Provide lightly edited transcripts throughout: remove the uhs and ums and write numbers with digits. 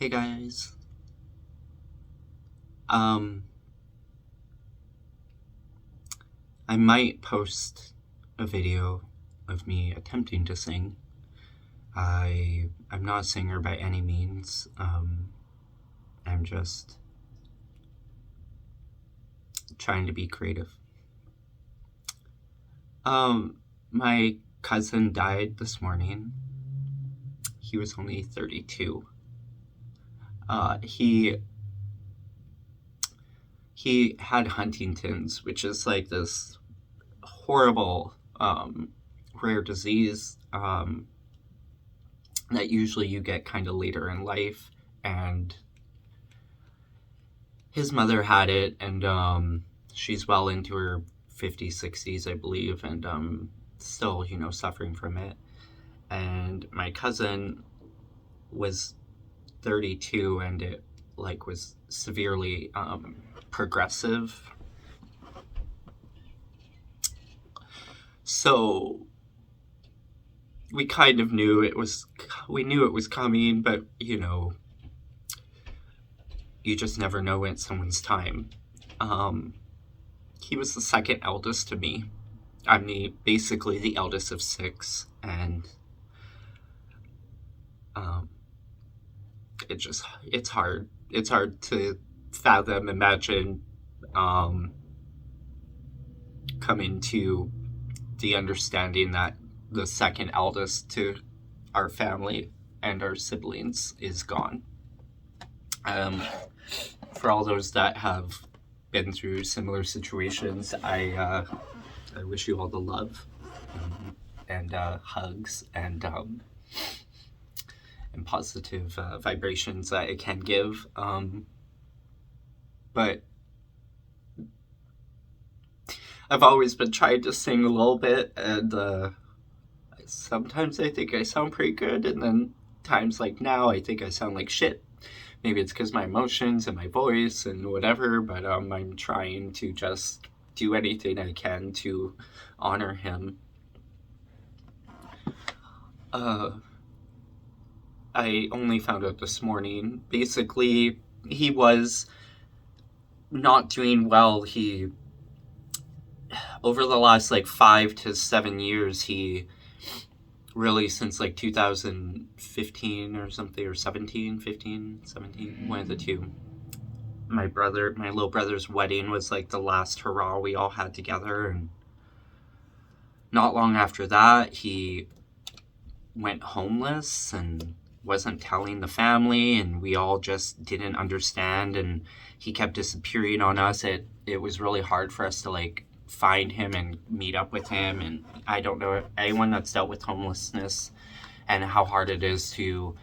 Hey guys. Um, I might post a video of me attempting to sing. I'm not a singer by any means. I'm just trying to be creative. My cousin died this morning. He was only 32. He had Huntington's, which is like this horrible rare disease that usually you get kind of later in life. And his mother had it, and she's well into her 50s, 60s, I believe, and still, suffering from it. And my cousin was 32, and it was severely progressive. So we kind of knew it was coming, but you just never know when it's someone's time. He was the second eldest to me. I'm basically the eldest of 6, and it's hard. It's hard to fathom, imagine coming to the understanding that the second eldest to our family and our siblings is gone. For all those that have been through similar situations, I wish you all the love and hugs and positive vibrations that it can give. But I've always been trying to sing a little bit, and sometimes I think I sound pretty good, and then times like now I think I sound like shit. Maybe it's because my emotions and my voice and whatever, but I'm trying to just do anything I can to honor him. I only found out this morning. Basically, he was not doing well. Over the last 5 to 7 years, he really, since 2015 or something, or 17, one of the two. My little brother's wedding was the last hurrah we all had together, and not long after that, he went homeless and wasn't telling the family, and we all just didn't understand, and he kept disappearing on us. It was really hard for us to find him and meet up with him, and I don't know anyone that's dealt with homelessness and how hard it is to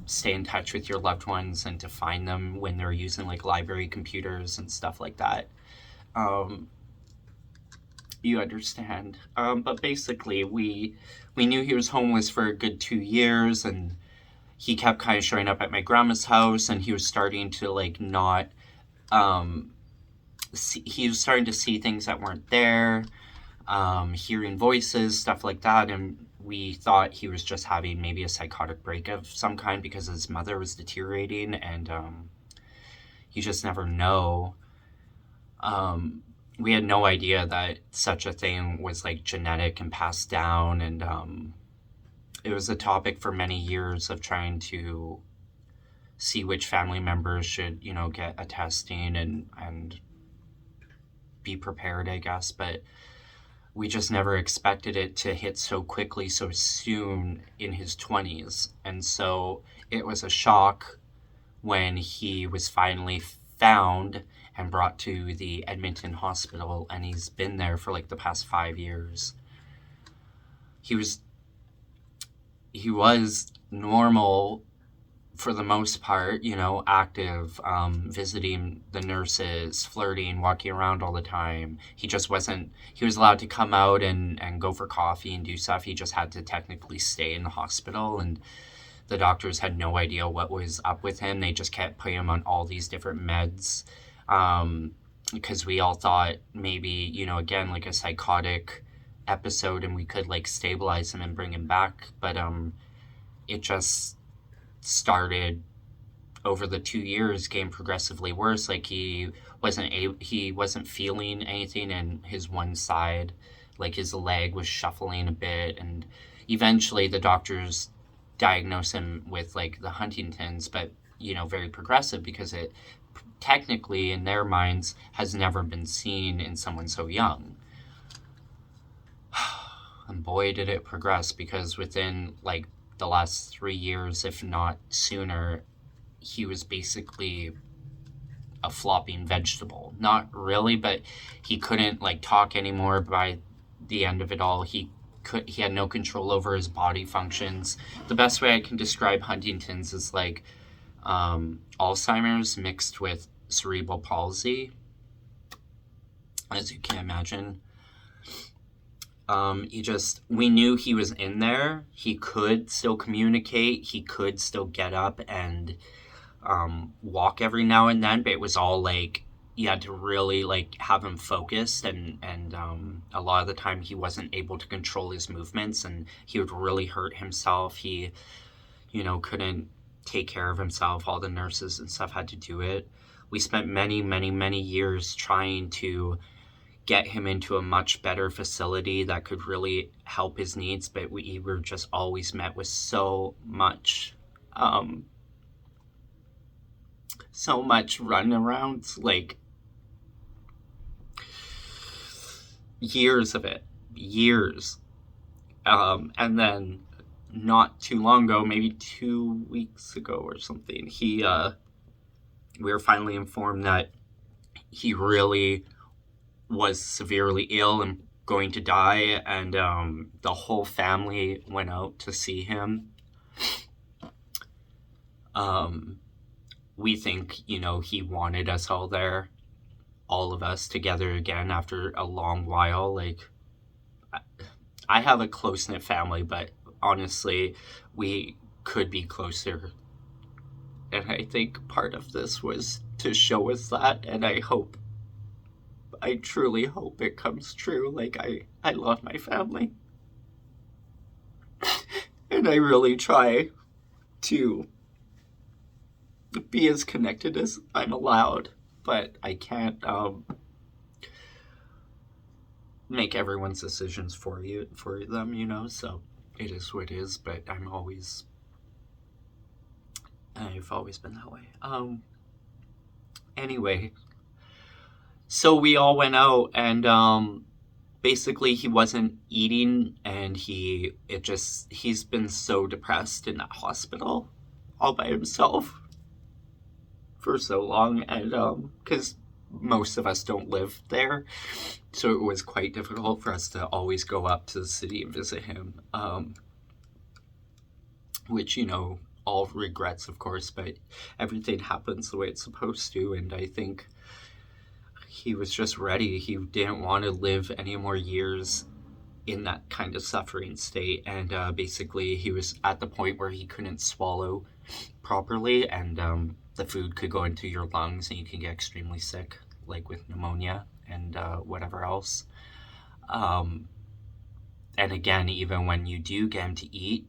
stay in touch with your loved ones and to find them when they're using library computers and stuff like that. You understand. But basically, we knew he was homeless for a good 2 years, and he kept kind of showing up at my grandma's house, and he was starting to not he was starting to see things that weren't there, hearing voices, stuff like that, and we thought he was just having maybe a psychotic break of some kind because his mother was deteriorating, and you just never know. We had no idea that such a thing was genetic and passed down, and it was a topic for many years of trying to see which family members should, get a testing and be prepared, I guess, but we just never expected it to hit so quickly, so soon in his 20s. And so it was a shock when he was finally found and brought to the Edmonton hospital, and he's been there for the past 5 years. He was normal for the most part, active, visiting the nurses, flirting, walking around all the time. He was allowed to come out and go for coffee and do stuff. He just had to technically stay in the hospital, and the doctors had no idea what was up with him. They just kept putting him on all these different meds, because we all thought maybe, again, a psychotic episode, and we could stabilize him and bring him back. But it just started over the 2 years getting progressively worse. Like he wasn't feeling anything in his one side, like his leg was shuffling a bit, and eventually the doctors diagnosed him with like the Huntington's, but very progressive, because it technically in their minds has never been seen in someone so young. And boy, did it progress, because within like the last 3 years, if not sooner, he was basically a flopping vegetable. Not really, but he couldn't like talk anymore by the end of it all. He had no control over his body functions. The best way I can describe Huntington's is like Alzheimer's mixed with cerebral palsy, as you can imagine. We knew he was in there. He could still communicate. He could still get up and walk every now and then, but it was all like you had to really like have him focused, and a lot of the time he wasn't able to control his movements, and he would really hurt himself. He couldn't take care of himself. All the nurses and stuff had to do it. We spent many years trying to get him into a much better facility that could really help his needs, but we were just always met with so much run around, like years of it, and then not too long ago, maybe 2 weeks ago or something, we were finally informed that he really was severely ill and going to die, and the whole family went out to see him. We think, he wanted us all there, all of us together again after a long while. Like, I have a close-knit family, but honestly, we could be closer. And I think part of this was to show us that, and I truly hope it comes true. Like, I love my family. And I really try to be as connected as I'm allowed, but I can't make everyone's decisions for them, so it is what it is. But I've always been that way. Anyway, so we all went out, and basically he wasn't eating, and he's been so depressed in that hospital all by himself for so long, and because most of us don't live there, so it was quite difficult for us to always go up to the city and visit him, which, all regrets, of course, but everything happens the way it's supposed to, and I think he was just ready. He didn't want to live any more years in that kind of suffering state, and basically he was at the point where he couldn't swallow properly, and the food could go into your lungs and you can get extremely sick, like with pneumonia and whatever else. And again, even when you do get him to eat,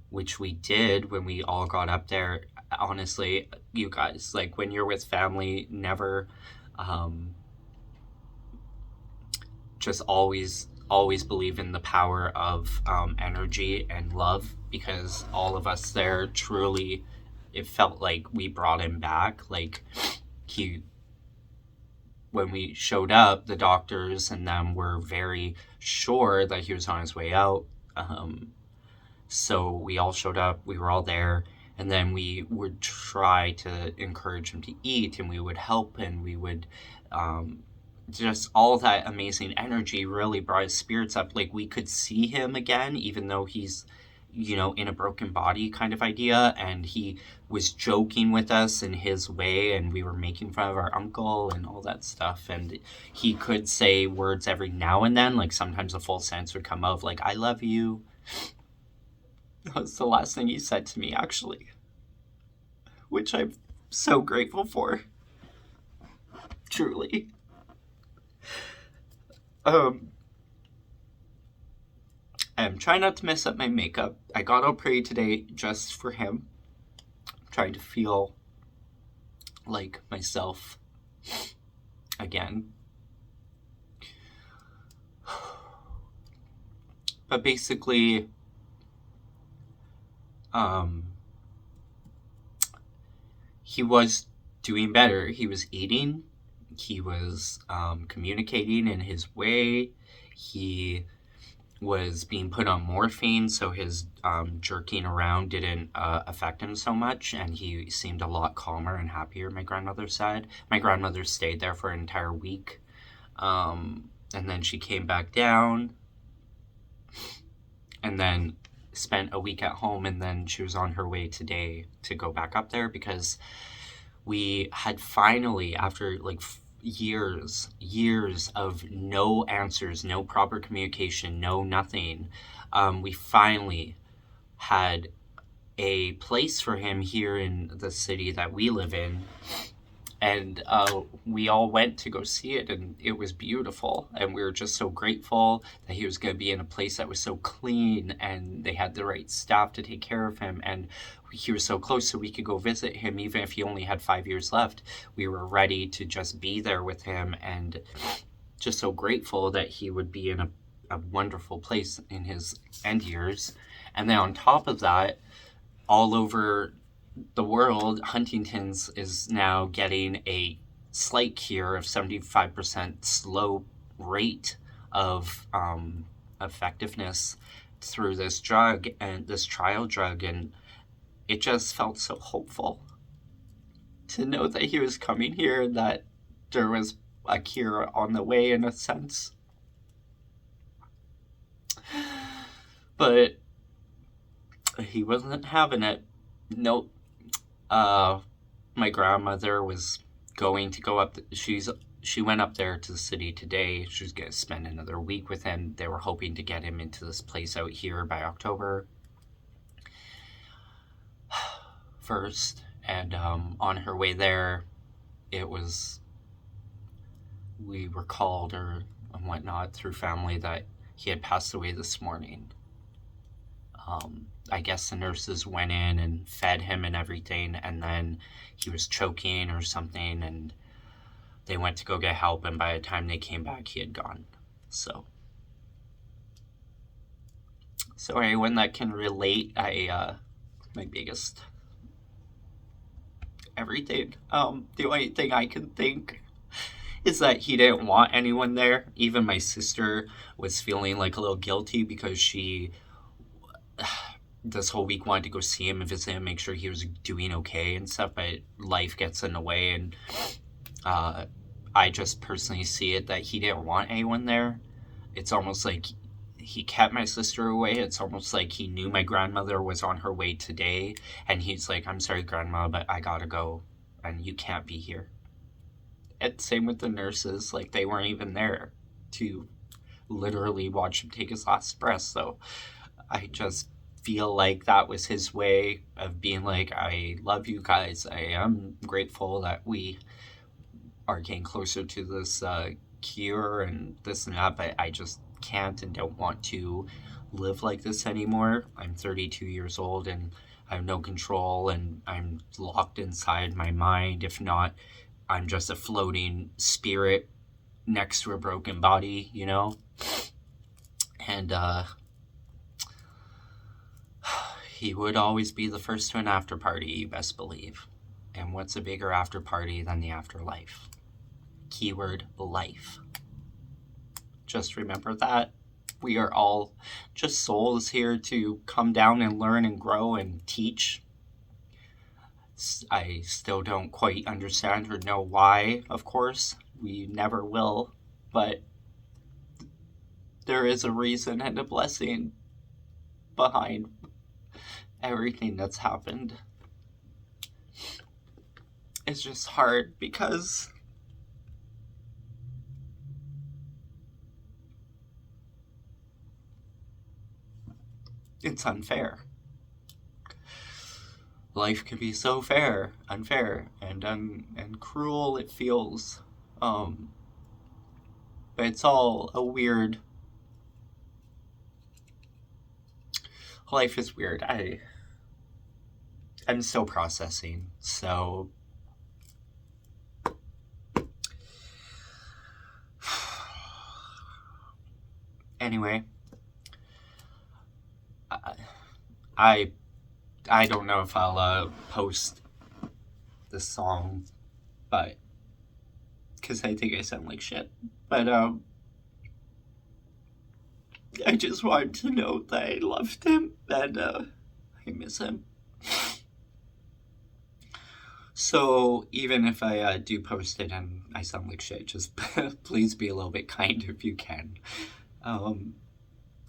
which we did when we all got up there, honestly, you guys, like when you're with family, never just always believe in the power of energy and love, because all of us there truly, it felt like we brought him back. Like when we showed up, the doctors and them were very sure that he was on his way out. So we all showed up, we were all there, and then we would try to encourage him to eat, and we would help, and we would just all that amazing energy really brought his spirits up. Like, we could see him again, even though he's, in a broken body kind of idea, and he was joking with us in his way, and we were making fun of our uncle and all that stuff, and he could say words every now and then, like sometimes a full sentence would come out, like, I love you. That was the last thing he said to me, actually, which I'm so grateful for, truly. I'm trying not to mess up my makeup. I got all pretty today just for him. I'm trying to feel like myself again. But basically, he was doing better. He was eating. He was communicating in his way. He was being put on morphine, so his jerking around didn't affect him so much, and he seemed a lot calmer and happier, my grandmother said. My grandmother stayed there for an entire week, and then she came back down, and then spent a week at home, and then she was on her way today to go back up there because we had finally, after like years of no answers, no proper communication, no nothing, we finally had a place for him here in the city that we live in. And we all went to go see it, and it was beautiful. And we were just so grateful that he was going to be in a place that was so clean, and they had the right staff to take care of him. And he was so close, so we could go visit him, even if he only had 5 years left. We were ready to just be there with him, and just so grateful that he would be in a wonderful place in his end years. And then on top of that, all over the world, Huntington's is now getting a slight cure of 75% slow rate of effectiveness through this drug and this trial drug. And it just felt so hopeful to know that he was coming here, that there was a cure on the way, in a sense. But he wasn't having it. Nope. My grandmother was going to go up. She went up there to the city today. She was going to spend another week with him. They were hoping to get him into this place out here by October 1st. And on her way there, we were called or whatnot through family that he had passed away this morning. I guess the nurses went in and fed him and everything, and then he was choking or something, and they went to go get help, and by the time they came back, he had gone. So anyone that can relate, my biggest everything. The only thing I can think is that he didn't want anyone there. Even my sister was feeling like a little guilty because she this whole week wanted to go see him and visit him, make sure he was doing okay and stuff, but life gets in the way. And I just personally see it that he didn't want anyone there. It's almost like he kept my sister away. It's almost like he knew my grandmother was on her way today, and he's like, I'm sorry, Grandma, but I gotta go, and you can't be here. And same with the nurses. Like, they weren't even there to literally watch him take his last breath. So I just feel like that was his way of being like, I love you guys. I am grateful that we are getting closer to this cure and this and that, but I just can't and don't want to live like this anymore. I'm 32 years old and I have no control, and I'm locked inside my mind. If not, I'm just a floating spirit next to a broken body, you know? And he would always be the first to an after party, you best believe. And what's a bigger after party than the afterlife? Keyword, life. Just remember that. We are all just souls here to come down and learn and grow and teach. I still don't quite understand or know why, of course. We never will. But there is a reason and a blessing behind everything that's happened. It's just hard because it's unfair. Life can be so unfair, and cruel it feels. But it's all a weird. Life is weird. I'm still processing, so Anyway, I don't know if I'll post the song, but because I think I sound like shit. But I just wanted to know that I loved him and I miss him. So even if I do post it and I sound like shit, just please be a little bit kind if you can.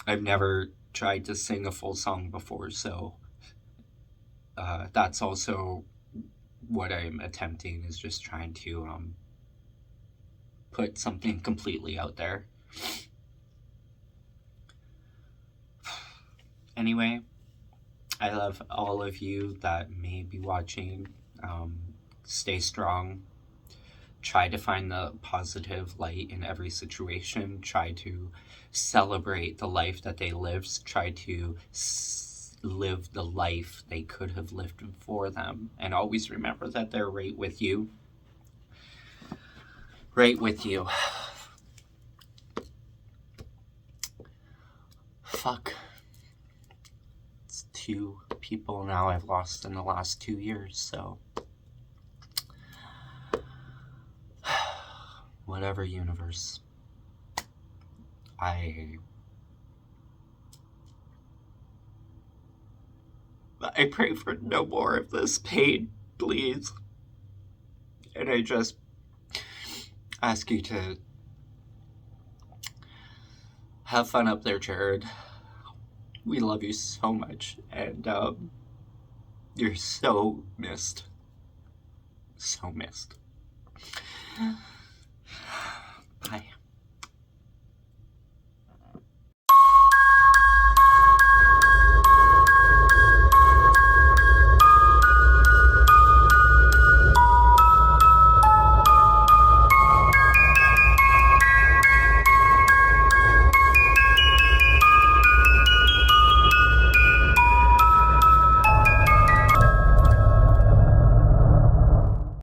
I've never tried to sing a full song before, so that's also what I'm attempting, is just trying to put something completely out there. Anyway, I love all of you that may be watching. Stay strong. Try to find the positive light in every situation. Try to celebrate the life that they lived. Try to live the life they could have lived for them. And always remember that they're right with you. Right with you. Fuck. It's 2 people now I've lost in the last 2 years, so... Whatever, universe. I pray for no more of this pain, please. And I just ask you to have fun up there, Jared. We love you so much, and you're so missed. So missed. Bye.